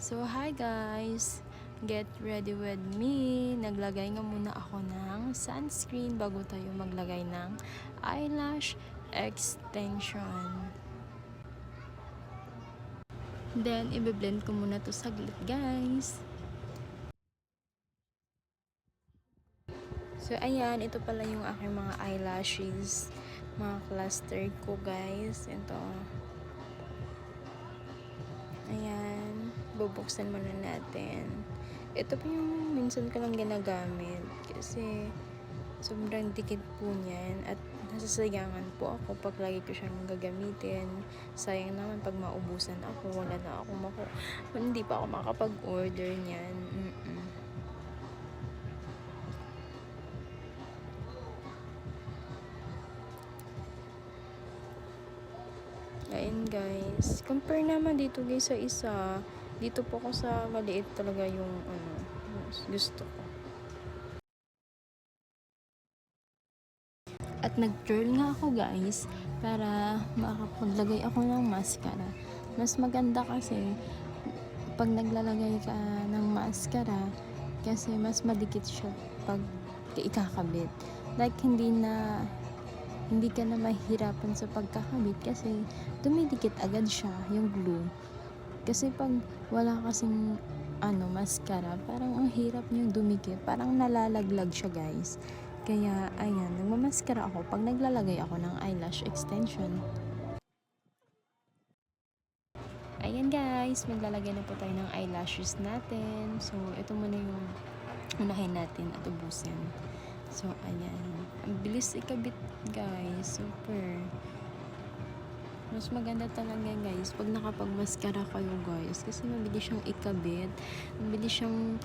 So, hi guys! Get ready with me. Naglagay nga muna ako ng sunscreen bago tayo maglagay ng eyelash extension. Then, i-blend ko muna to saglit guys. So, ayan. Ito pala yung aking mga eyelashes. Mga cluster ko guys. Ito. Ayan. Bubuksan muna natin. Ito po yung minsan ko lang ginagamit kasi sobrang dikit po niyan at nasasayangan po ako pag lagi ko siyang gagamitin. Sayang naman pag maubusan ako, wala na ako hindi pa ako makapag-order niyan. Ayan guys, compare naman dito guys sa isa, dito po ako sa maliit talaga yung gusto ko. At nag-curl nga ako guys para makapaglagay ako ng mascara. Mas maganda kasi pag naglalagay ka ng mascara kasi mas madikit siya pag ikakabit. Like hindi ka na mahirapan sa pagkakabit kasi dumidikit agad siya yung glue. Kasi pag wala kasing mascara, parang ang hirap niyang dumikit, parang nalalaglag siya guys. Kaya ayan, nagmamaskara ako pag naglalagay ako ng eyelash extension. Ayan guys, maglalagay na po tayo ng eyelashes natin. So ito muna yung unahin natin at ubusin. So ayan, ang bilis ikabit guys, super. Mas maganda talaga guys pag nakapag-mascara kayo guys kasi mabilis siyang ikabit, mabilis siyang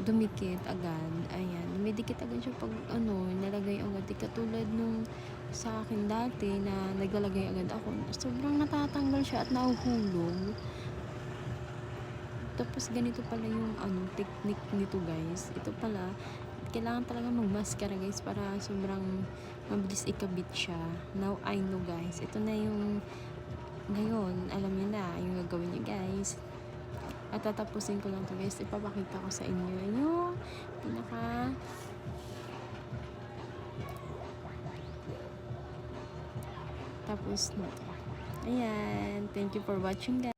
dumikit agad. Ayan, dumidikit agad siya pag nalagay agad. Di katulad nung sa akin dati na naglalagay agad ako, sobrang natatanggal siya at nahuhulog. Tapos ganito pala yung technique nito guys. Ito pala, kailangan talaga mag-mascara guys para sobrang mabilis ikabit siya. Now I know guys. Ito na yung ngayon, alam niyo na yung gagawin niyo guys. At tatapusin ko lang to guys. Ipapakita ko sa inyo yung pinaka tapos na to. Ayan. Thank you for watching guys.